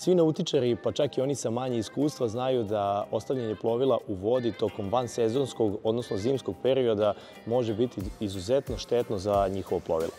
Svi nautičari, pa čak i oni sa manje iskustva, znaju da ostavljanje plovila u vodi tokom vansezonskog, odnosno zimskog perioda može biti izuzetno štetno za njihovo plovilo.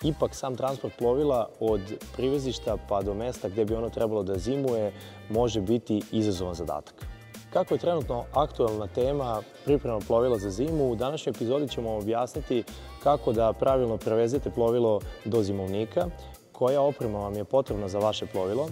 Ipak, sam transport plovila od privezišta pa do mesta gde bi ono trebalo da zimuje može biti izazovan zadatak. Kako je trenutno aktuelna tema priprema plovila za zimu, u današnjoj epizodi ćemo objasniti kako da pravilno prevezete plovilo do zimovnika, koja oprema vam je potrebna za vaše plovilo,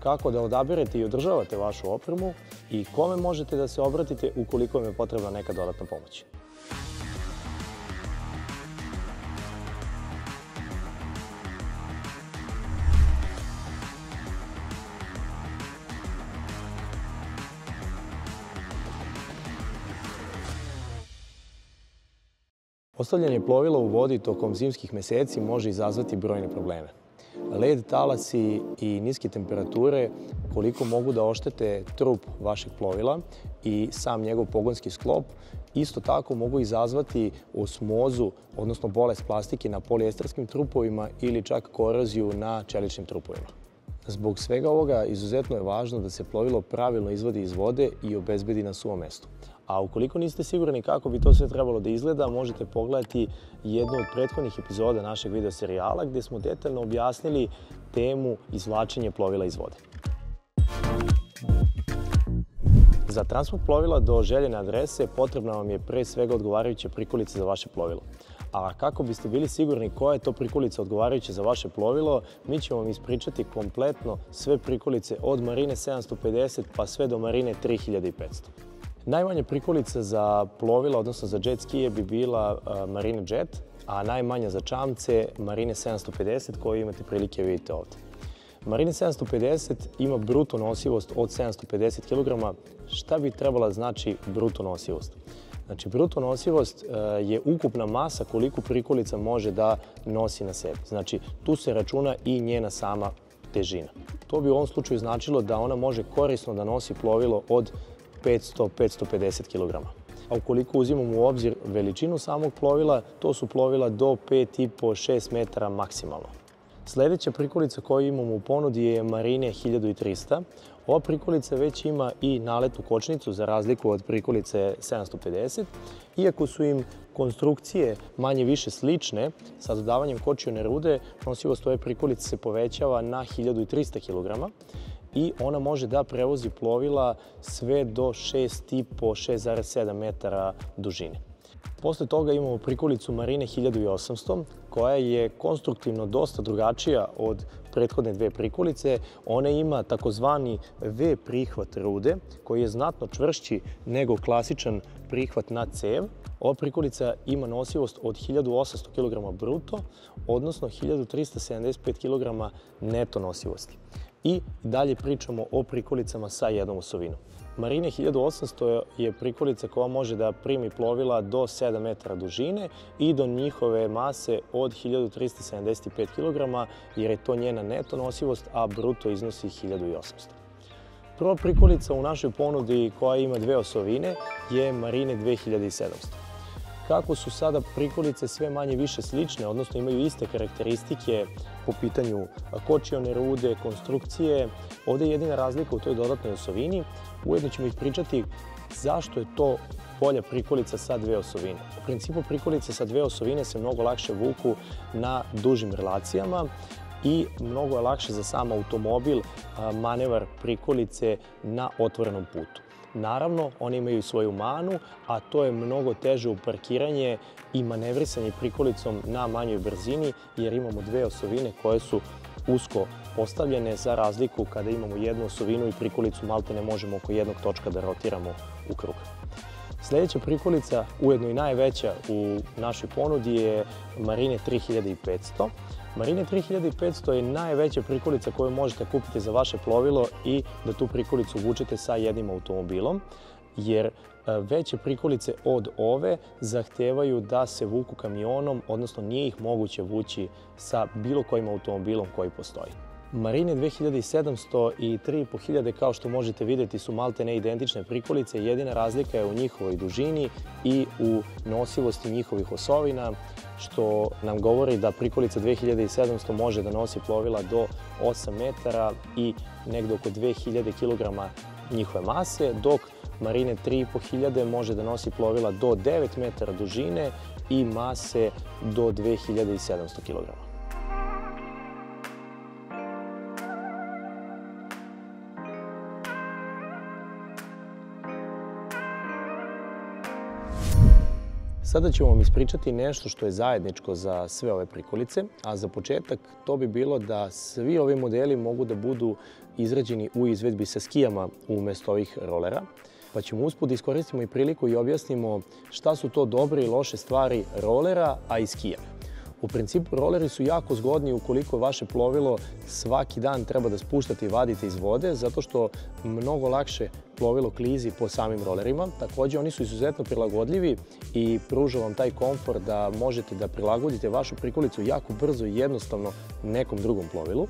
kako da odaberete i održavate vašu opremu i kome možete da se obratite ukoliko vam je potrebna neka dodatna pomoć. Ostavljanje plovila u vodi tokom zimskih meseci može izazvati brojne probleme. Led, talasi i niske temperature koliko mogu da oštete trup vašeg plovila i sam njegov pogonski sklop, isto tako mogu izazvati osmozu, odnosno bolest plastike na polijesterskim trupovima ili čak koroziju na čeličnim trupovima. Zbog svega ovoga izuzetno je važno da se plovilo pravilno izvadi iz vode i obezbedi na suvom mestu. A ukoliko niste sigurni kako bi to sve trebalo da izgleda, možete pogledati jednu od prethodnih epizoda našeg video serijala gdje smo detaljno objasnili temu izvlačenja plovila iz vode. Za transport plovila do željene adrese potrebna vam je pre svega odgovarajuća prikolica za vaše plovilo. A kako biste bili sigurni koja je to prikolica odgovarajuća za vaše plovilo, mi ćemo vam ispričati kompletno sve prikolice od Marine 750 pa sve do Marine 3500. Najmanja prikolica za plovila, odnosno za jet skije, bi bila Marine Jet, a najmanja za čamce Marine 750 koju imate prilike vidite ovdje. Marine 750 ima bruto nosivost od 750 kg. Šta bi trebala znači bruto nosivost? Znači, bruto nosivost je ukupna masa koliko prikolica može da nosi na sebi. Znači, tu se računa i njena sama težina. To bi u ovom slučaju značilo da ona može korisno da nosi plovilo od 500-550 kg. A ukoliko uzimamo u obzir veličinu samog plovila, to su plovila do 5,5-6 metara maksimalno. Sljedeća prikolica koju imamo u ponudi je Marine 1300. Ova prikolica već ima i naletnu kočnicu za razliku od prikolice 750. Iako su im konstrukcije manje više slične, sa dodavanjem kočione rude nosivost ove prikolice se povećava na 1300 kg i ona može da prevozi plovila sve do 6,5-6,7 metara dužine. Posle toga imamo prikolicu Marine 1800 koja je konstruktivno dosta drugačija od prethodne dve prikolice. Ona ima takozvani V prihvat rude koji je znatno čvršći nego klasičan prihvat na cev. Ova prikolica ima nosivost od 1800 kg bruto, odnosno 1375 kg neto nosivosti. I dalje pričamo o prikolicama sa jednom osovinom. Marine 1800 je prikolica koja može da primi plovila do 7 metara dužine i do njihove mase od 1375 kg, jer je to njena neto nosivost, a bruto iznosi 1800. Prva prikolica u našoj ponudi koja ima dve osovine je Marine 2700. Kako su sada prikolice sve manje više slične, odnosno imaju iste karakteristike po pitanju kočione rude, konstrukcije, ovdje je jedina razlika u toj dodatnoj osovini. Ujedno ćemo ispričati zašto je to bolja prikolica sa dve osovine. U principu prikolice sa dve osovine se mnogo lakše vuku na dužim relacijama i mnogo je lakše za sam automobil manevar prikolice na otvorenom putu. Naravno, one imaju i svoju manu, a to je mnogo teže u parkiranje i manevrisanje prikolicom na manjoj brzini, jer imamo dve osovine koje su usko postavljene, za razliku kada imamo jednu osovinu i prikolicu malte ne možemo oko jednog točka da rotiramo u krug. Sljedeća prikolica, ujedno i najveća u našoj ponudi, je Marine 3500. Marine 3500 je najveća prikolica koju možete kupiti za vaše plovilo i da tu prikolicu vučete sa jednim automobilom, jer veće prikolice od ove zahtevaju da se vuku kamionom, odnosno nije ih moguće vući sa bilo kojim automobilom koji postoji. Marine 2700 i 3500, kao što možete vidjeti, su maltene identične prikolice. Jedina razlika je u njihovoj dužini i u nosivosti njihovih osovina, što nam govori da prikolica 2700 može da nosi plovila do 8 metara i negde oko 2000 kg njihove mase, dok Marine 3500 može da nosi plovila do 9 metara dužine i mase do 2700 kg. Sada ću vam ispričati nešto što je zajedničko za sve ove prikolice, a za početak to bi bilo da svi ovi modeli mogu da budu izrađeni u izvedbi sa skijama umesto ovih rolera, pa ćemo usput iskoristimo i priliku i objasnimo šta su to dobre i loše stvari rolera, a i skija. U principu, roleri su jako zgodni ukoliko vaše plovilo svaki dan treba da spuštate i vadite iz vode, zato što mnogo lakše plovilo klizi po samim rolerima. Također, oni su izuzetno prilagodljivi i pruža vam taj komfort da možete da prilagodite vašu prikolicu jako brzo i jednostavno nekom drugom plovilu.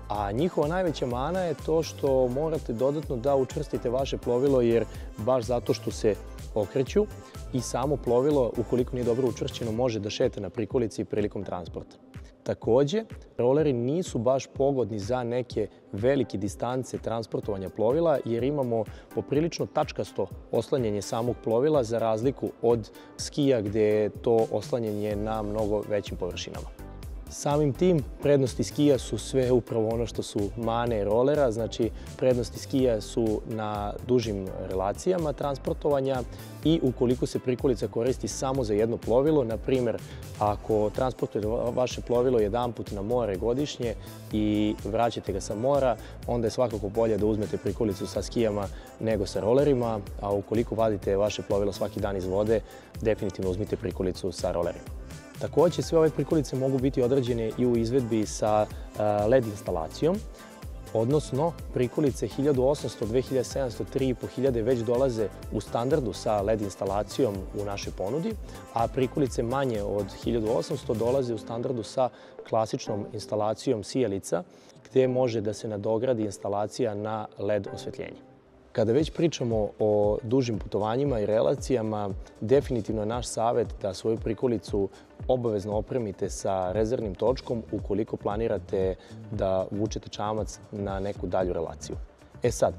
A njihova najveća mana je to što morate dodatno da učvrstite vaše plovilo, jer baš zato što se okreću i samo plovilo, ukoliko nije dobro učvršćeno, može da šeta na prikolici prilikom transporta. Također, roleri nisu baš pogodni za neke velike distance transportovanja plovila, jer imamo poprilično tačkasto oslanjanje samog plovila za razliku od skija gdje je to oslanjanje na mnogo većim površinama. Samim tim, prednosti skija su sve upravo ono što su mane rolera, znači prednosti skija su na dužim relacijama transportovanja i ukoliko se prikolica koristi samo za jedno plovilo, na primjer ako transportujete vaše plovilo jedanput na more godišnje i vraćate ga sa mora, onda je svakako bolje da uzmete prikolicu sa skijama nego sa rolerima, a ukoliko vadite vaše plovilo svaki dan iz vode, definitivno uzmite prikolicu sa rolerima. Također, sve ove prikolice mogu biti odrađene i u izvedbi sa LED instalacijom, odnosno prikolice 1800, 2700, 3500 već dolaze u standardu sa LED instalacijom u našoj ponudi, a prikolice manje od 1800 dolaze u standardu sa klasičnom instalacijom sijalica, gdje može da se nadogradi instalacija na LED osvetljenje. Kada već pričamo o dužim putovanjima i relacijama, definitivno je naš savjet da svoju prikolicu obavezno opremite sa rezervnim točkom ukoliko planirate da vučete čamac na neku dalju relaciju. Sad,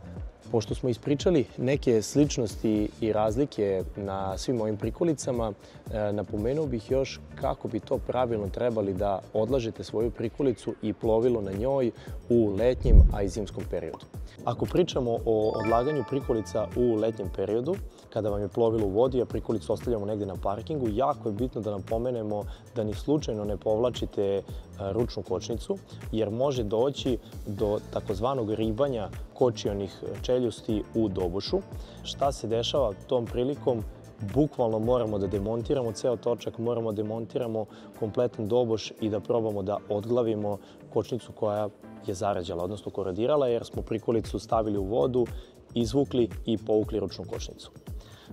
pošto smo ispričali neke sličnosti i razlike na svim ovim prikolicama, napomenuo bih još kako bi to pravilno trebali da odlažete svoju prikolicu i plovilo na njoj u letnjem, a i zimskom periodu. Ako pričamo o odlaganju prikolica u letnjem periodu, kada vam je plovilo u vodi, a prikolicu ostavljamo negdje na parkingu, jako je bitno da napomenemo da ni slučajno ne povlačite ručnu kočnicu, jer može doći do takozvanog ribanja kočionih čeljusti u dobošu. Šta se dešava tom prilikom? Bukvalno moramo da demontiramo ceo točak, moramo da demontiramo kompletan doboš i da probamo da odglavimo kočnicu koja je zarađala, odnosno korodirala, jer smo prikolicu stavili u vodu, izvukli i povukli ručnu kočnicu.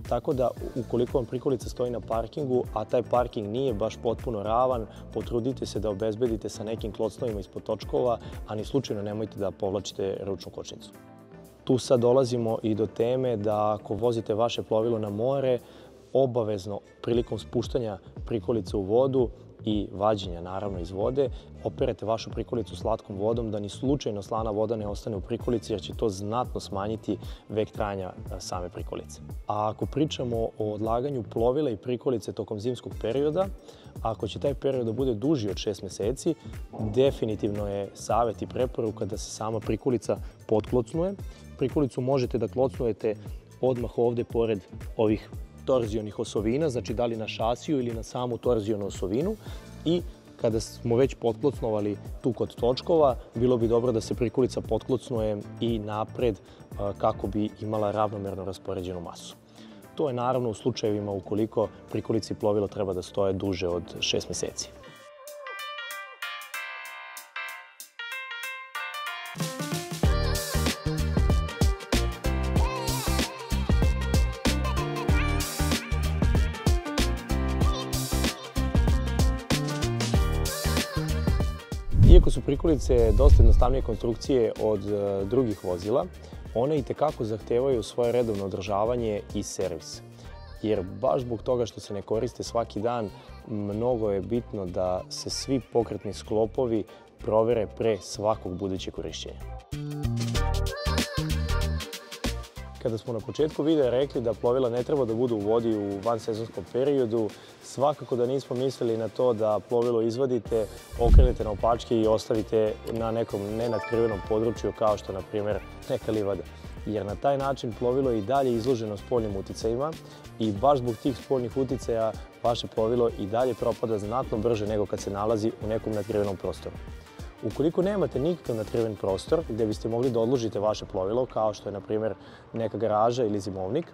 Tako da, ukoliko vam prikolica stoji na parkingu, a taj parking nije baš potpuno ravan, potrudite se da obezbedite sa nekim klocnovima ispod točkova, a ni slučajno nemojte da povlačite ručnu kočnicu. Tu sad dolazimo i do teme da ako vozite vaše plovilo na more, obavezno prilikom spuštanja prikolice u vodu i vađenja naravno iz vode, operete vašu prikolicu slatkom vodom da ni slučajno slana voda ne ostane u prikolici, jer će to znatno smanjiti vek trajanja same prikolice. A ako pričamo o odlaganju plovila i prikolice tokom zimskog perioda, ako će taj period da bude duži od 6 mjeseci, definitivno je savjet i preporuka da se sama prikolica potklocnuje. Prikolicu možete da klocnujete odmah ovdje pored ovih torzionih osovina, znači da li na šasiju ili na samu torzionu osovinu, i kada smo već potklocnovali tu kod točkova, bilo bi dobro da se prikolica potklocnuje i napred kako bi imala ravnomerno raspoređenu masu. To je naravno u slučajevima ukoliko prikolici plovilo treba da stoje duže od 6 mjeseci. Iako su prikolice dosta jednostavnije konstrukcije od drugih vozila, one itekako zahtevaju svoje redovno održavanje i servis. Jer baš zbog toga što se ne koriste svaki dan, mnogo je bitno da se svi pokretni sklopovi provere pre svakog budućeg korišćenja. Kada smo na početku videa rekli da plovila ne treba da budu u vodi u vansezonskom periodu, svakako da nismo mislili na to da plovilo izvadite, okrenete naopačke i ostavite na nekom nenadkrivenom području kao što, na primjer, neka livada. Jer na taj način plovilo je i dalje izloženo spoljnim uticajima i baš zbog tih spoljnih uticaja vaše plovilo i dalje propada znatno brže nego kad se nalazi u nekom nadkrivenom prostoru. Ukoliko nemate nikakav nadkriven prostor gdje biste mogli da odložite vaše plovilo, kao što je na primjer neka garaža ili zimovnik,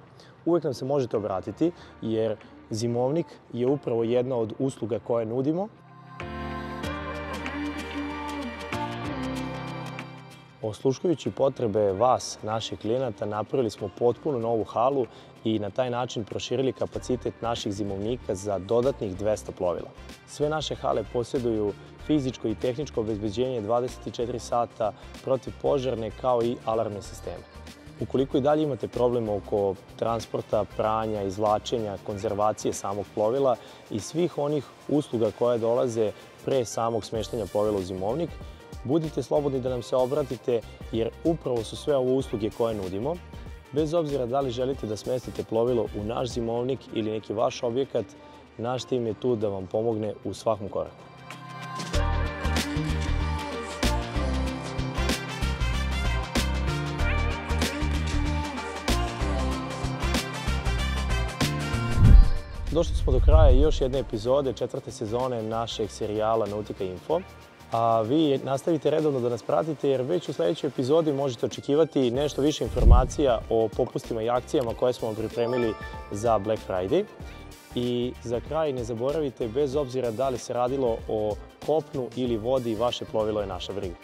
uvijek nam se možete obratiti jer zimovnik je upravo jedna od usluga koje nudimo. Osluškujući potrebe vas, naših klijenata, napravili smo potpuno novu halu i na taj način proširili kapacitet naših zimovnika za dodatnih 200 plovila. Sve naše hale posjeduju fizičko i tehničko obezbeđenje 24 sata, protivpožarne kao i alarmne sisteme. Ukoliko i dalje imate problem oko transporta, pranja, izvlačenja, konzervacije samog plovila i svih onih usluga koje dolaze pre samog smeštanja plovila u zimovnik, budite slobodni da nam se obratite jer upravo su sve ovo usluge koje nudimo. Bez obzira da li želite da smestite plovilo u naš zimovnik ili neki vaš objekat, naš tim je tu da vam pomogne u svakom koraku. Došli smo do kraja još jedne epizode 4. sezone našeg serijala Nautika Info. A vi nastavite redovno da nas pratite jer već u sljedećoj epizodi možete očekivati nešto više informacija o popustima i akcijama koje smo vam pripremili za Black Friday. I za kraj ne zaboravite, bez obzira da li se radilo o kopnu ili vodi, vaše plovilo je naša briga.